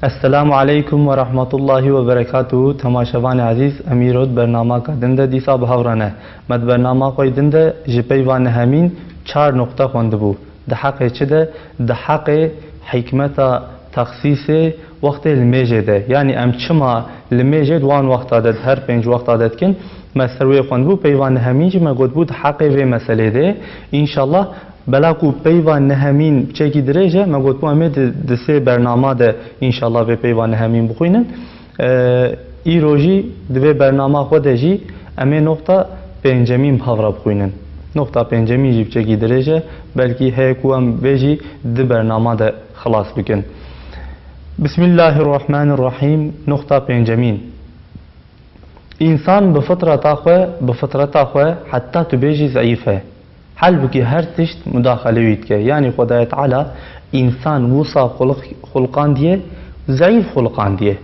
السلام علیکم و رحمت الله و برکاته. تماشاوان عزیز امیرود برنامه کا دنده دیسا بهورانه مد برنامه کوی دنده جپیوان همین 4 نقطه خونده بو ده حق چه ده حق حکمت تخصیص وقت الميجه ده یعنی ام چما الميجه دوان وقت عدد هر 5 وقت عدد کن مسروی خوند بو پیوان همین ما گفت بود حق و مسئله ده ان شاء الله بلاکو پیوان نهمین چکی درجه ما گفت بو امید دسه برنامه ده ان شاء الله به پیوان نهمین بخوینن ای روزی دو برنامه خود جی امی نقطه پنجمین بخوره بخوینن نقطه پنجمین جی چکی درجه بلکی هیکو ام بجی دو برنامه ده خلاص بکن. بسم الله الرحمن الرحیم. نقطه پنجمین انسان بفطرت آخوه حتی تو بیجی ضعیفه حل بکی هر تشت مداخله وید که یعنی خدای تعالی انسان وصا خلقان دیه ضعیف خلقان دیه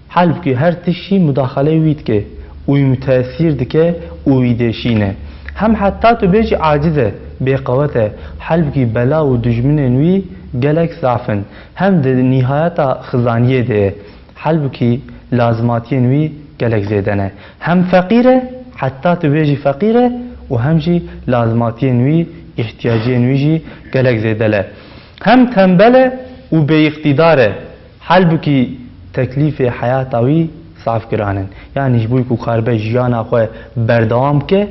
حل بکی هر تشتی مداخله وید که اوی متاثیر دکه اوی دیشینه هم حتی تو بیجی عاجزه بیقوته حل بکی بلا و دجمن نوی گلک ضعفن هم ده نهایت خزانیه ده حل بکی لازماتی نوی گلک زیدنه هم فقیره حتی تو بیجی فقیره و هم جی لازماتی نوی احتیاجی نوی جی گلک زیدله هم تنبله و به اقتداره حل بکی تکلیف حیاتاوی صاف کرانن یعنی جبوی کو کاربه جیانا خواه بردوام که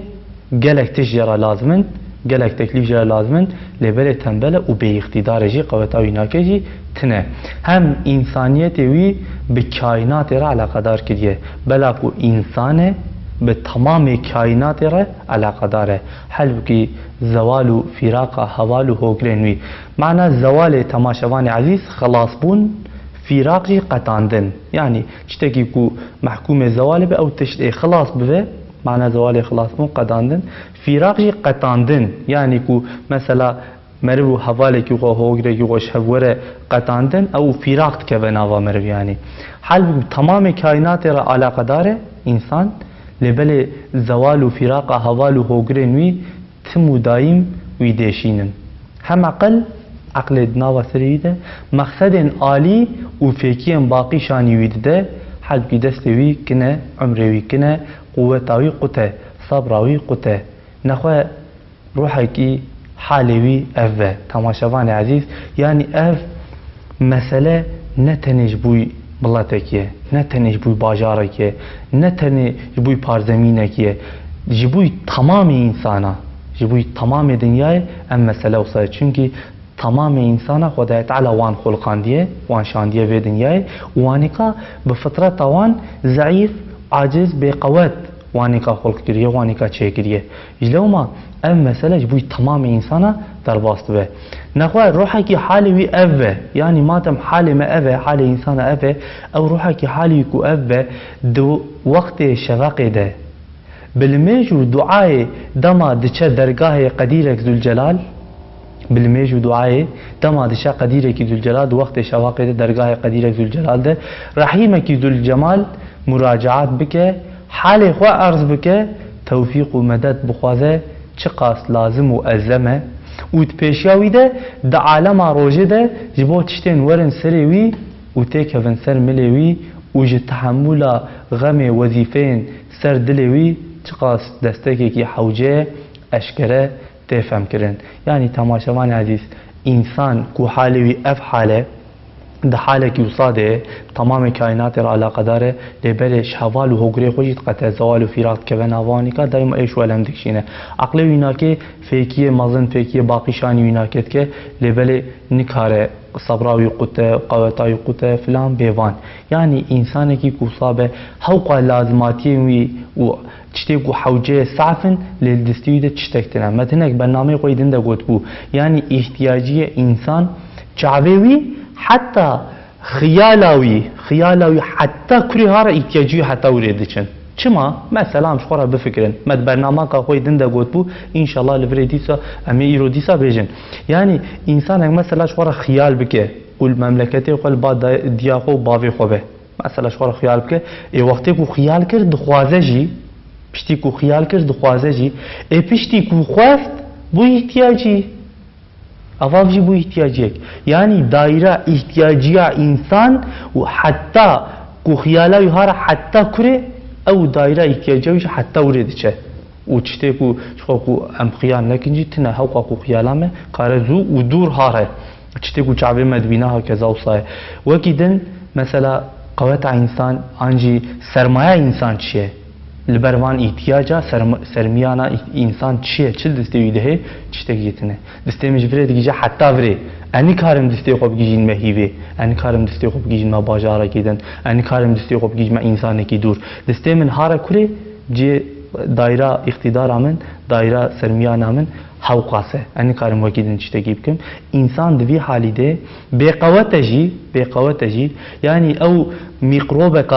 گلک تش جرا لازمن گلک تکلیف جرا لازمن لبل تنبله و به اقتدار جی قوتاوی ناکه جی تنه هم انسانیت وی به کائنات را علاقه دار کریه بلاکو انسانه به تمام کائنات را علاقه داره حل بکی زوال و فراق حوال و هوگرنوی معنی زوال تماشاوان عزیز خلاص بون فراق جی قطاندن یعنی چتکی کو محکوم زوال به او تشت خلاص به معنی زوال خلاص بون قطاندن فراق جی قطاندن یعنی کو مثلا مرو حواله کی خو هوگره کی خوش هوره قطاندن او فراق که بناوا مرو یعنی حل بکی تمام کائنات را علاقه داره انسان لبل زوال و فراق حوال و هوگرن وی تم دایم وی دیشینن هم عقل دنا و سری ده مقصد عالی و فیکی باقی شانی وی ده حل بی دست وی کنه عمر وی کنه قوتاوی قطه صبراوی قطه نخواه روحی کی حالوی اوه تماشاوان عزیز یعنی او مسئله نتنج بوی بلاتکیه نه تنش بوی باجارکیه نه تنش بوی پارزمینکیه جبوی تمام انسانا جبوی تمام دنیای ام مسئله وصله چونکی تمام انسانا خدای تعالی وان خلقان دیه وان شان دیه به دنیای وانکا به فطرت وان ضعیف عاجز بقوت وانکا خلق کریه وانکا چه کریه جلوما ام مسئله جبوی تمام انسانا در باست به نخواه روحه کی حالی وی اوه یعنی ماتم حالی ما اوه حالی انسان اوه او روحه کی حالی کو اوه دو وقت شفاقه ده بالمیجو دعای دما دچه درگاه قدیرک ذوالجلال بالمیجو دعای دما دچه قدیرک ذوالجلال دو وقت شفاقه ده درگاه قدیرک ذوالجلال ده رحیمه کی ذوالجمال مراجعات بکه حالی خواه عرض بکه توفیق و مدد بخوازه چه قاس لازم و الزمه و پیشیاوی ده د عالم روزه ده جبو تشتین ورن سریوی و تکون سر ملیوی و ج تحمل غم وظیفین سر دلیوی چقاس دستکی کی حوجه اشکره تفهم کرن یعنی تماشاوان عزیز انسان کو حالوی اف حاله ده حاله کی وصاده تمام کائنات را علاقه داره لبل شوال و هوگری خوشید قطع زوال و فیرات که بناوانی که دایم ایش ولم دکشینه عقل وینا که فیکی مازن فیکی باقی شانی وینا کت که لبل نکاره صبراوی قطع قوتای قطع فلان بیوان یعنی انسانی کی کوصابه حوق لازماتی وی و تشتيق حوجه صعفن للدستيده تشتكتنا مثلا برنامه قيدن ده قلت يعني احتياجيه انسان شعبي حتى خيالاوي حتى كل هذا احتياجيه حتى وريدچن چما مثلا مش خورا بفكرن مد برنامه کا خوي دنده قلت ان شاء الله لفريديسا امي ايروديسا بيجن يعني انسان مثلا خورا خيال بك قول مملكتي قل بعد دياخو باوي خوبه مثلا خورا خيال بك اي وقتی کو خيال کرد خوازه جي پشتی کو خیال کرد خوازه جی ای پشتی کو خواست بو احتیاجی افافجي بو احتياجيك يعني دايره احتياجيه انسان وحتى كو خيالا يهار حتى كره او دايره احتياجيه حتى وريدشه وتشتكو شخوكو ام خيال لكن تنا حقوق خيالامه كارزو ودور هاره تشتكو شعبي مدبينها كذا وصاي وكيدن مثلا قوت انسان انجي سرمایه انسان چیه لبروان احتیاجا سرمیانا انسان چیه چه دستی ده چته گیتنه دستی مجبره دیگه حتی وره انی کارم دستی خوب گیجین مهیوه انی کارم دستی خوب گیجین ما باجارا گیدن انی کارم دستی خوب گیج ما انسان کی دور دستی من هارا کره جه دایره اقتدار من دایره سرمیانا من حوقاسه انی کارم وکیدن چته گیبکم انسان دوی حالی ده بقوتجی یعنی او میکروبک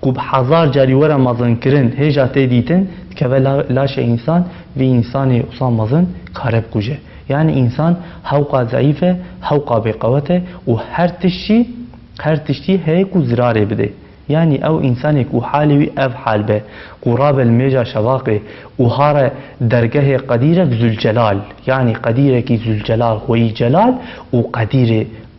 كوب حزار جاري ورا مازن كرن هجا تديتن كبلا لاش انسان في انسان اصلا مازن كارب كوجه يعني انسان حوقا ضعيفه حوقا بقوته وهر تشتي هيك زراره بده يعني او انسان كو حالي اف حال به قراب الميجا شواقي وهار درجه قديره ذو الجلال يعني قديره كي ذو الجلال هو جلال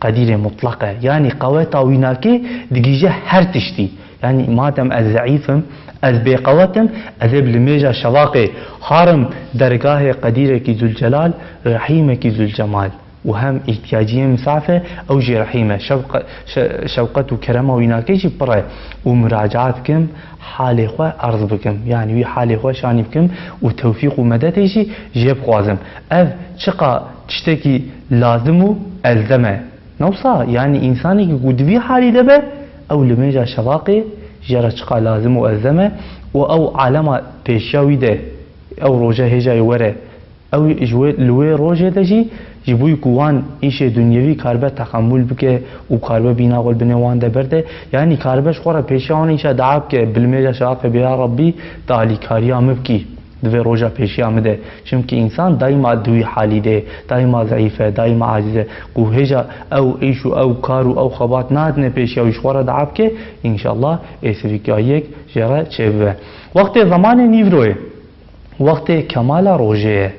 قديره مطلقه يعني قوته ويناكي دقيجه هر تشتي يعني مادام از ضعيفم از بقوتم اذهب لميجا شواقي هارم درجاه قديره كي ذو الجلال رحيمه كي ذو الجمال وهم احتياجيه مسافه او جي رحيمه شوقه وكرمه ويناكيش برا ومراجعات بكم حالي خو ارض بكم يعني وي حالي خو شاني بكم وتوفيق ومدديشي جيب خوازم اف شقا تشتكي لازمو الزمه نوصا يعني انساني قدوي حالي دبه او لميجا شواقي جرى شقا لازم وألزمه او عالم بيشاوي ده او روجه هجا يوره او جوي لوي روجه دجي جبوي كوان ايش دنيوي كاربه تحمل بك وكاربه بينا قول بنوان ده برده يعني كاربش خورا بيشاون ايش دعاب که بالميجا شواقي بيا ربي تعالي كاريا مبكي دوی روژا پیشی آمده چون که انسان دائما دوی حالی ده دائما ضعیفه دائما عاجزه قوهجا او ایشو او کارو او خبات نادنه پیشی او شوارا دعاب که انشالله ایسویکیا یک جره چه بوه وقت زمان نیوروه وقت کمال روژه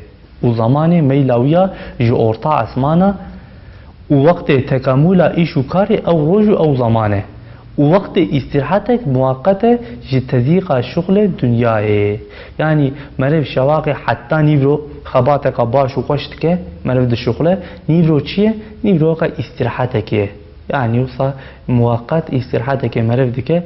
و زمان میلاویا جو ارتا اسمانه و وقت تکامل ایشو کاری او روژو او زمانه ووقت استراحتك مؤقتة جتزيق شغل دنياي يعني مرف شواقي حتى نيفرو خباتك باش وقشتك مرف ده شغله نيفرو چيه نيفرو استراحتك يعني وصا مؤقت استراحتك مرف دك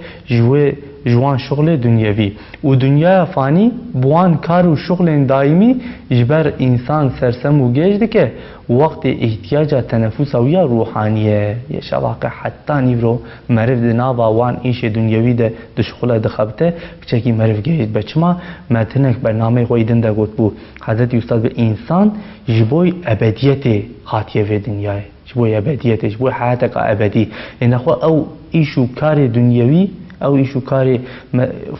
جوان شغل دنيوي ودنيا فاني بوان كار وشغل دائمي جبر انسان سرسم وجيج دك وقت احتياج تنفس ويا روحانيه يا شواقي حتى نيفرو مرف دناوا وان ايش دنيوي ده شغله دخبته بچكي مرف جيج بچما متنك برنامه قويدن ده قلت بو حضرت استاد انسان جبوي ابديته خاطيه في دنياي جبوي ابديته جبوي حياتك ابدي انه او ايشو كار دنيوي او ایشو کاری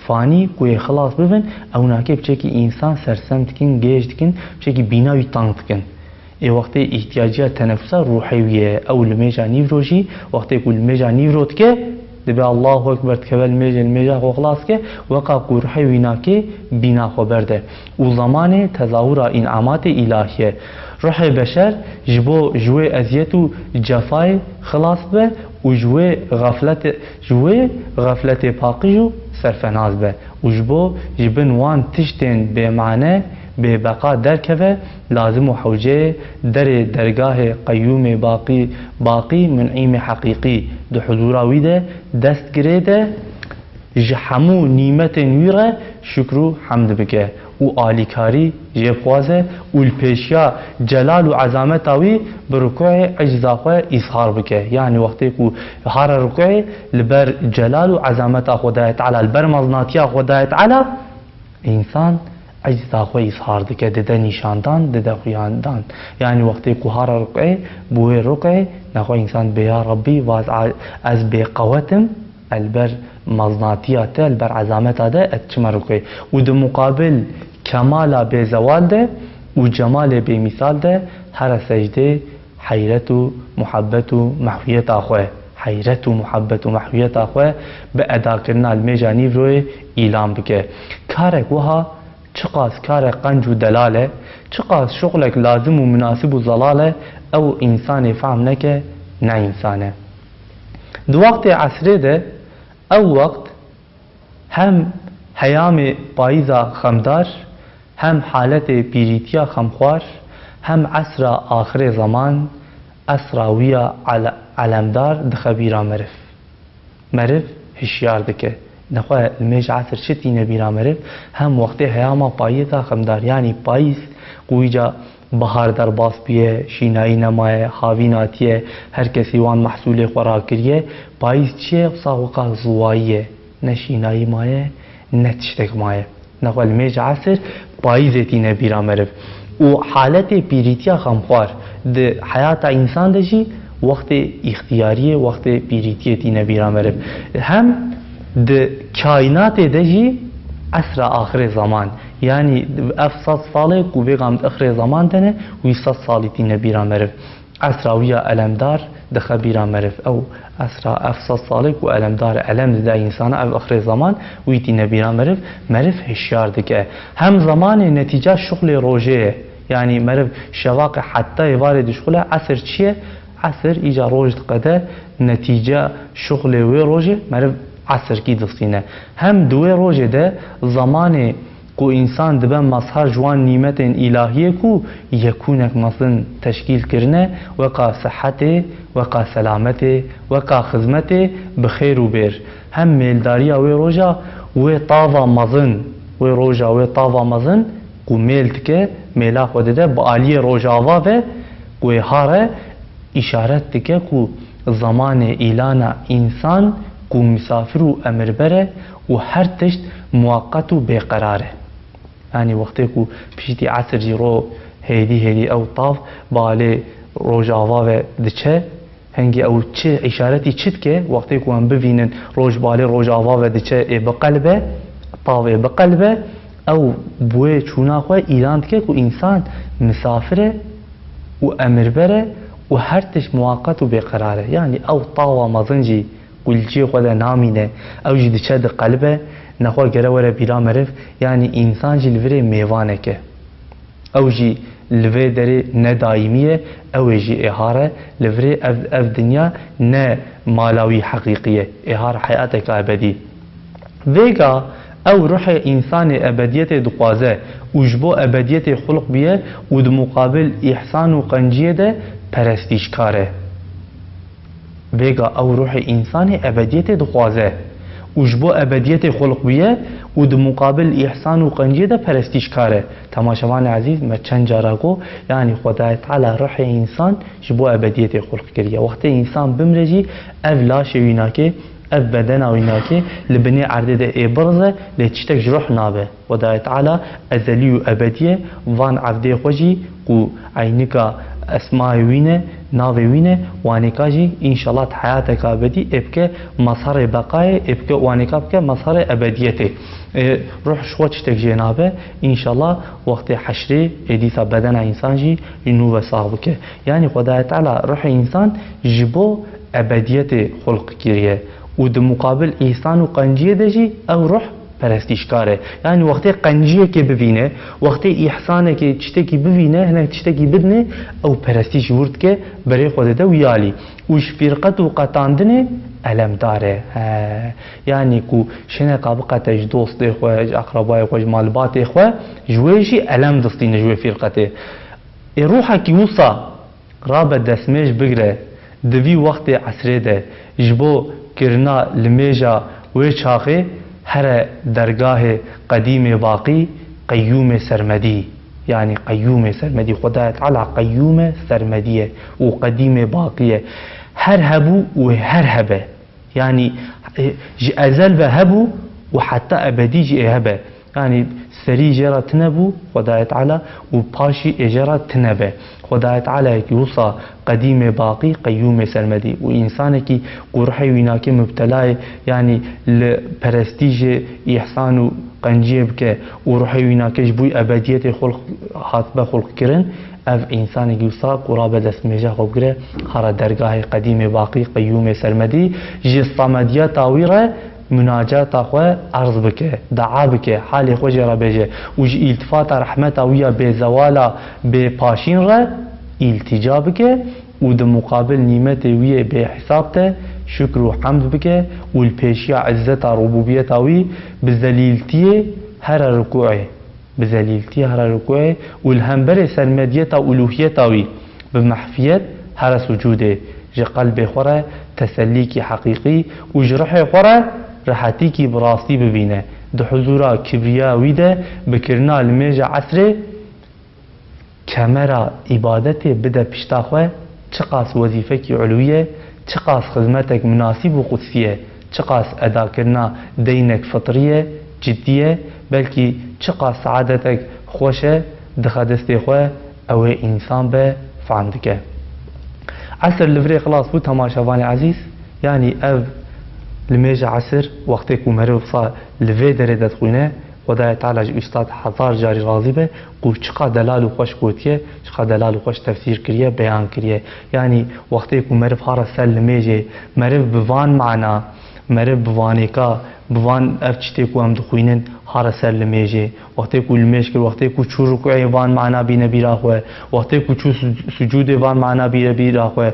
فانی کوی خلاص ببین او ناکه بچه انسان سرسم تکن گیج تکن بچه بیناوی تانگ تکن ای وقتی احتیاجات تنفس روحیه او لمیجا نیوروجی وقتی کل لمیجا نیورود که دبی الله اکبر تکبل الميجا خو خلاص که وقا روحی ویناکه بینا خو برده و زمان تظاهر انعامات الهیه روح بشر جوه ازیت و جفای خلاص به و جوه غفلت پاقی و سرفناز به و جبن وان تشتین به معنی به بقا درکوه لازم و حوجه درگاه قیوم باقی منعیم حقیقی ده حضوراوی ده دست گریده جحمو نیمت نویره شکر حمد بکه و آلیکاری جبخوازه و الپیشیا جلال و عظمتاوی برکوع اجزاخوه اظهار بکه یعنی وقتی که هر رکوع لبر جلال و عظمت خدای تعالی لبر مزناتیا خدای تعالی انسان اجزاخوه اظهار دکه دده نشاندان دده خویاندان یعنی وقتی که هر رکوع بوه رکوع نخواه انسان بیا ربی و از بقوتم البر مزناتیات البر عظمت ده اتشمركي وده مقابل كمال بزوال ده وجمال بمثال ده هر سجده حيرت ومحبت ومحويت اخوه حيرت ومحبت ومحويت اخوه بأدا كرنا الميجانيف روي اعلان بك كارك وها چقاس كارك قنج ودلاله چقاس شغلك لازم ومناسب وزلاله او انسان فهم نکه نه انسانه. دو وقت عصره ده او وقت هم هیام پاییزا خمدار، هم حالت پیریتیا خمخوار، هم عصر آخر زمان اسراویا علمدار دخبیرا مرف هشیار دکه نخواه المیج عصر شتی نبیرا مرف هم وقت هیاما پاییزا خمدار، یعنی پاییز قویجا بهار در باس بیه، شینایی نمایه، حاوی ناتیه، هر کسی وان محصول خوراک کریه. پاییز چیه؟ وقا زواییه، نه شینایی مایه نه تشتک مایه. نخواه المیج عصر پاییزتی نبیرا مرف و حالت پیریتیا خمخوار ده حیات انسان ده جی وقت اختیاریه، وقت پیریتیتی نبیرا مرف. هم ده کائنات ده جی عصر آخر زمان، یعنی اف 100 ساله کو بیگم آخر زمان دنه و 100 سالی تی نبیرا مرف. عصراویه علمدار دخبیرا مرف او عصر اف 100 ساله کو علمدار علم ده انسان اف آخر زمان و تی نبیرا مرف هشیار دکه. هم زمان نتیجه شغل روجه، یعنی مرف شواق حتی وارد شغل عصر چیه؟ عصر ایجا روج قده نتیجه شغل و روجه مرف عصر کی دستینه. هم دوی روجه ده زمان کو انسان دبه مظهر جوان نیمت الهیه کو یکونک مثلا تشکیل کرنه وقا صحت وقا سلامت وقا خدمت بخیر و بیر. هم میلداریا و روجا و طاوا مزن و روجا و طاوا مزن کو میلت که میلا خود ده با علی روجاوا و کو هاره اشارت که کو زمان ایلان انسان کو مسافر و امر بره و هر تشت موقت و بیقراره. یعنی وقتی کو پیشتی عصر جی رو هیدی او طاف بالی روجاوا و دچه هنگی او چه اشارتی چید که وقتی کو هم ببینن روج بالی روجاوا و دچه بقلبه طاف بقلبه او بوی چونا خواه ایران که کو انسان مسافره و امر بره و هر تش موقت و بیقراره. یعنی او طاوا مزنجی قلجی خود نامینه او جی دچه ده قلبه نخواه گره وره بیرا مرف، یعنی انسان جی لوره میوانه که او جی لوره داره نه دائمیه او جی احاره لوره اف دنیا نه مالاوی حقیقیه احاره حیاتک ابدی. ویگا او روح انسان ابدیت دقوازه وجبو ابدیت خلق بیه و دو مقابل احسان و قنجیه ده پرستیشکاره. ویگا او روح انسان ابدیت دقوازه وجبو ابدیت خلق بیه و دو مقابل احسان و قنجیه ده پرستیشکاره. تماشاوان عزیز ما چند جارا گو یعنی خدای تعالی روح انسان جبو ابدیت خلق کریه. وقتی انسان بمرجی اف لاش ویناکه اف بدن ویناکه لبنی عرده ده ای برزه لچتک جروح نابه. خدای تعالی ازلی و ابدیه وان عبده خوشی و عینکا اسماء وینه ناوی وینه وانیکا جی انشالله حیاتک ابدی ابکه مظهر بقای ابکه وانیکا بکه مظهر ابدیته. روح شوچ تک جنابه انشالله وقت حشری ادیسا بدن انسان جی نو وساق بکه. یعنی خدای تعالی روح انسان جبو ابدیت خلق کریه و در مقابل احسان و قنجیه ده جی او روح پرستیشکاره. یعنی وقتی قنجیه که ببینه وقتی احسانه که چتکی ببینه هنه چتکی بدنه او پرستیش ورد که برای خود ده ویالی وش فرقت و قطاندنه علم داره. یعنی کو شنه قابقتش دوست خواه اقربای خواه مالبات خواه جویشی علم دستینه جوی فرقته. روحا کی وصا رابط دسمش بگره دوی وقت عصره ده جبو کرنا لمیجا و چاقه هر درگاه قدیم باقی قیوم سرمدی. یعنی قیوم سرمدی خدای تعالی قیوم سرمدیه و قدیم باقیه هر هبو و هر هبه. یعنی ازل و هبو و حتی ابدی جی هبه. یعنی سری جرا تنبو خدای تعالی و پاشی اجرا تنبه. خدای تعالی کی وصا قدیم باقی قیوم سرمدی و انسان کی قرحی ویناکی مبتلای یعنی لپرستیج احسان و قنجیب که و روحی ویناکش بوی ابدیت خلق حاطبه خلق کرن اف انسان کی وصا قرابه دسمیجه خوب گره هر درگاه قدیم باقی قیوم سرمدی جستامدیه تاویره مناجات اخوه عرض بکه دعا بکه حال خوش را بجه و التفات رحمت ویا به زوالا به پاشین را التجا بکه و ده مقابل نعمت وی به حساب ته شکر و حمد بکه و الپیشی عزت ربوبیت وی بذلیلتی هر رکوعه بذلیلتی هر رکوعه و الهمبر سرمدیت و الوهیت وی بمحفیت هر سجوده جه قلب خوره تسلی کی حقیقی و جرح خوره راحتی کی براستی ببینه ده حضورا کبریا ویده بکرنا لمیج عصر کمرا عبادت بده پشتاخوه چقاس وظیفه کی علویه چقاس خدمتك مناسب و قدسیه چقاس ادا کرنا دینک فطریه جدیه بلکی چقاس سعادتك خوشه دخه دستی خواه او انسان به فهمدکه عصر لفري خلاص بو تماشاواني عزيز يعني اف لميجا عصر وقتك ومرو صار لفي دري خوينه خدای تعالی استاد هزار جاری راضی به کو چقا دلال و خوش گوتیه چقا دلال و خوش تفسیر کریه بیان کریه یعنی وقتی کو مرف هر سلمیجه مرف بوان معنا مرف بوانیکا بوان افچتی کو هم دخوینن هر سلمیجه وقتی کو لمیش کر وقتی کو چور کو ایوان معنا بی نبی راخوه وقتی کو چو سجود وان معنا بی نبی راخوه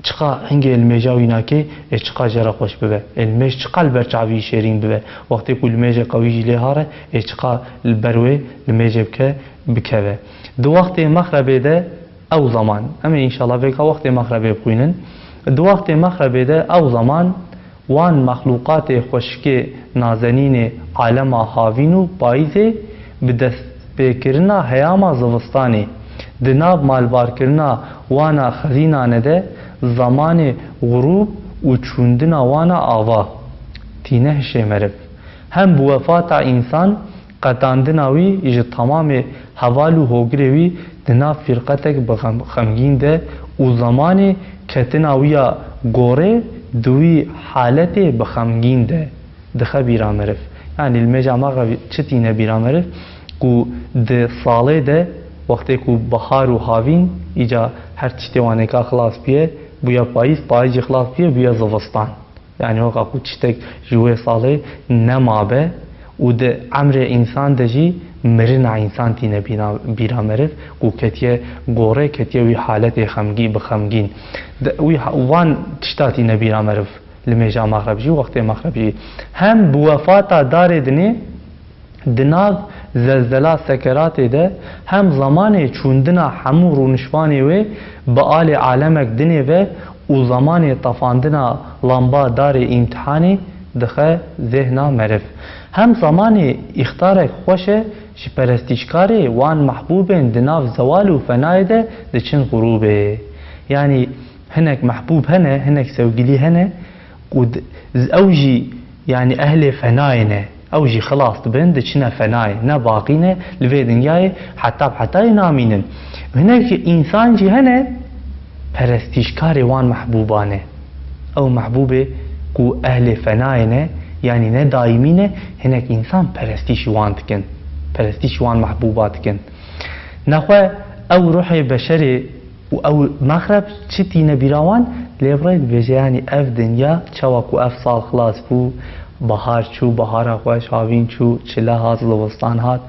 چقا هنگه الميجا ويناكي چقا جرا خوش ببه الميج چقا البرچاوي شيرين ببه وقتی كل الميجا قوي لهاره چقا البروي الميجا بكبه دو وقت مغربه ده او زمان اما ان شاء الله بك وقت مغربه بخوينن دو وقت مغربه ده او زمان وان مخلوقات خوشك نازنين عالم هاوينو بايزه بدست بكرنا هياما زوستاني دناب مالبار کرنا وانا خزینانه ده زمان غروب و چوندنا وانا آوا تینه شمرب هم بوفات انسان قطاندناوی اجا تمام حوالو هوگروی دنا فرقتک بخمگین ده و زمان کتناویا گوره دوی حالت بخمگین ده دخه بیرا مرف یعنی المجا مغرب چتینه بیرا مرف کو ده ساله ده وقتی کو بهار و هاوین ایجا هر چیتی وانکا خلاص بیه بویا پاییز خلاص بیه بویا زوستان یعنی وقا کو چیتک جوه ساله نمابه و ده عمر انسان دجی مرنا انسان تینه بیرا مرف کو کتیه گوره کتیه وی حالت خمگی بخمگین وی وان تشتاتی نبیرا مرف لمیجا مغرب جی وقت مغرب جی هم بوفاتا دار دنه دناغ زلزله سکرات ده هم زمان چوندنا همو رونشوانی و به آل عالمک دنه و زمان طفاندنا لامبا دار امتحانی دخه ذهنا مرف هم زمان اختار خوشه شی پرستیشکاری وان محبوبین دناف زوال و فنای ده چن غروبه یعنی هنک محبوب هنه هنک سوگلی هنه و اوجی یعنی اهل فناینه اوجی خلاص تبن دچنا فنای نه باقینه لوی دنیای حتی نامینن هنک انسان جی هنه پرستیشکاری وان محبوبانه او محبوبه کو اهل فناینه یعنی نه دائمینه هنک انسان پرستیش وان تکن پرستیش وان محبوبات کن نخواه او روح بشری و او مغرب چتی نبیراوان لیبرید بجه یعنی اف دنیا چواکو اف سال خلاص بو بهار چو بهار خوش هاوین چو چله هات لوستان هات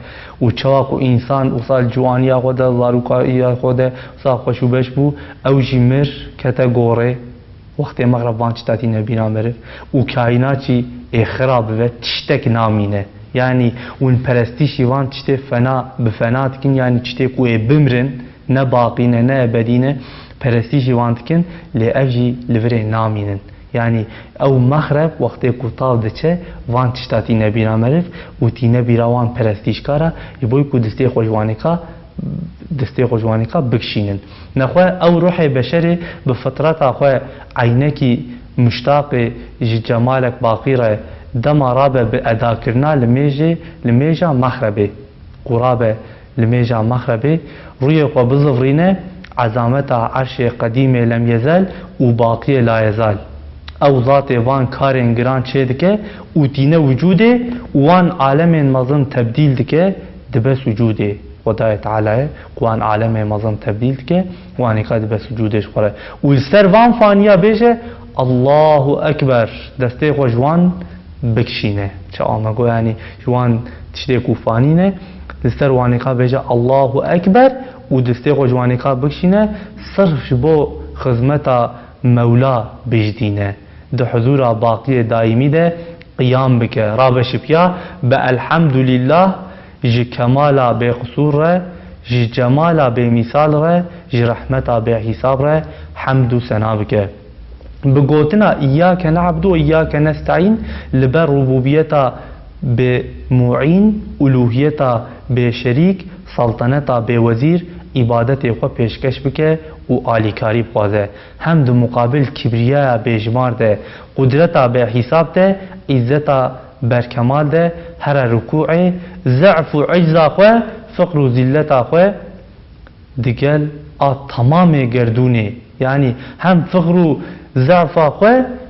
و چواکو انسان و سال جوانی خود زاروکایی خود سال خوشو بش بو او جمر کتا گوره وقتی مغرب وان چتاتی نبیرا مرف و کائناتی اخراب و تشتک نامینه yani un perestişi van çte fena befena tikin yani çte ku bimrin ne baqine ne ebedine perestişi van tikin le evji livre naminin yani ev maghreb vakti ku tav deçe van çtati nebira merif u ti nebira van perestişkara boy ku deste xojwanika bikşinin naxwa ev ruhi beşeri bi fitrata xwa ayneki müştaq cemalek baqire دما رابع بأدا كرنا لميجا مخربه قرابة لميجا مخربه روية وبزفرينه عزامتا عرش قديمة لم يزال وباقية لا يزال او ذات وان كارين گران چه دكه و دين وجوده وان عالم مظن تبديل دكه دبس وجوده خدای تعالی قوان عالم مظن تبديل دكه وان قد بس وجودش خوره و السر وان فانيا بيجه الله اكبر دسته خوجوان بکشینه چه آمگو یعنی جوان تشتی کوفانینه لستر وانیقا بجا الله اکبر و دسته خو جوانی کا بکشینه صرف بو خدمتا مولا بجدینه ده حضور باقی دائمی ده قیام بکه رابش بیا به الحمدلله جی کمالا به قصور ره جی جمالا به مثال ره جی رحمتا به حساب ره حمد و ثنا بکه بگوتنا ایاک نعبد و ایاک نستعین لبر ربوبیتا به معین الوهیتا به شریک سلطنتا به وزیر عبادت خو پیشکش بکه و آلیکاری بخوازه هم دو مقابل کبریه بجمار ده قدرتا به حساب ده عزتا برکمال ده هر رکوع ضعف و عجزا خو فقر و ذلتا خو دیگل تمام گردونه یعنی هم فقر و ضعفا خو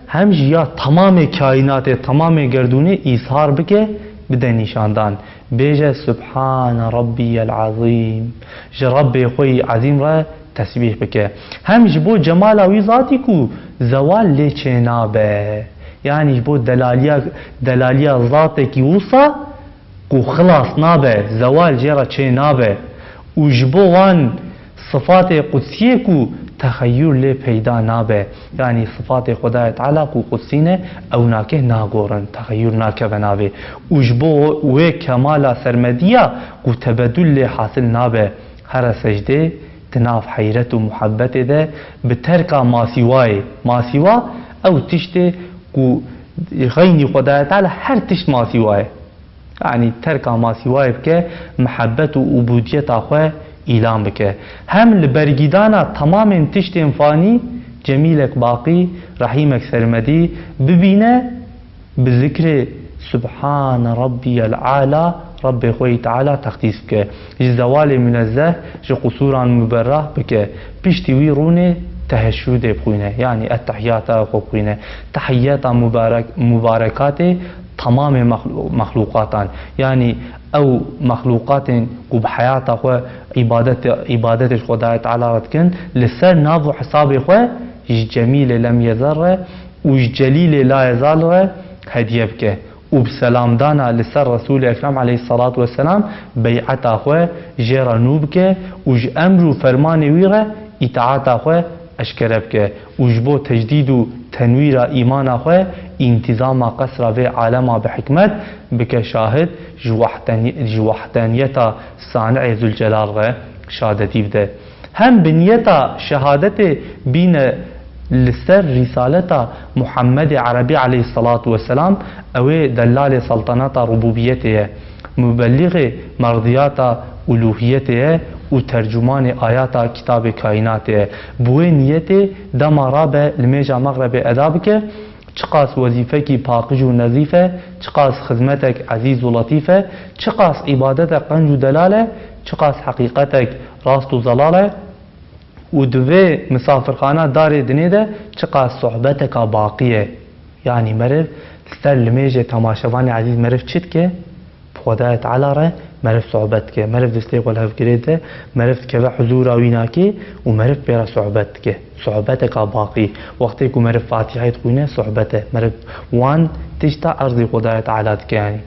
هم جیا تمام کائنات تمام گردونه اظهار بکه بده نشاندان بیجه سبحان ربی العظیم رب خوی عظیم را تسبیح بکه هم جبو جمال وی ذاتی کو زوال لیچه نابه یعنی جبو دلالیا ذات کی وصا کو خلاص نابه زوال جرا چه نابه و جبو وان صفات قدسیه کو تخیل لی پیدا نابه یعنی صفات خدای تعالی کو قدسینه او ناکه ناگورن تخیل ناکه بنابه وجبو و کمالا سرمدیه کو تبدل لی حاصل نابه هر سجده تناف حیرت و محبت ده به ترکا ماسیوا او تشته کو غینی خدای تعالی هر تشت ماسیواه یعنی ترکا ماسیواه که محبت و عبودیت آخوه اعلام بکه هم لبرگیدانا تمام تشت انفانی جمیلک باقی رحیمک سرمدی ببینه بذکر سبحان ربی العالی رب خوی تعالی تخصیص بکه زوال منزه جو قصوران مبرح بکه پشتی وی رونه تهشود بخوینه یعنی التحیات بخوینه تحیات مبارکات تمام مخلوقاتان یعنی او مخلوقات کو بحیات خو عبادت خدای تعالی رتکن لسر ناف و حساب خو جمیل لم یذر و جلیل لا یزال هدیه بکه و بسلام دانا لسر رسول اکرم علیه الصلاة والسلام بیعت خو جرا نوب که و امر و فرمان ویره اطاعت خو اشکره بکه و جبو تجدید و تنویر ایمان خو انتظام قصر و عالم بحکمت بکه شاهد جوحدانیتا صانع ذوالجلال غه شهادتی بده هم بنیتا شهادت بین لسر رسالتا محمد عربی علیه الصلاة والسلام او دلال سلطنتا ربوبیته مبلغ مرضیاتا الوهیته و ترجمان آیاتا کتاب کائناته بوی نیت دما رابه لمیجا مغرب اداب که چقاس وظیفه کی پاکج و نظیفه چقاس خدمتک عزیز و لطیفه چقاس عبادتک قنج و دلاله چقاس حقیقتک راست و زلاله و دوی مسافرخانه دار دنی ده چقاس صحبتک باقیه یعنی مرف سر لمیجه تماشوان عزیز مرف چید که خدای تعالی را مرف صحبت که مرف دسته قول هف گریده مرف که حضور آوینا که و مرف بیرا صحبت که صحبت که باقی وقتی که مرف فاتحه تقوینه صحبته مرف وان تشتا ارضی خدای تعالی که یعنی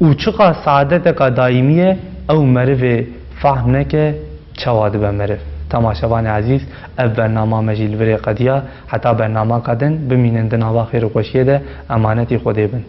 و چقا سعادت که دائمیه او مرف فهم نکه چواده به مرف تماشاوان عزیز اف برنامه مجیل وری قدیا حتی برنامه کدن بمینن دنها خیر و خوشیه ده امانتی خوده بن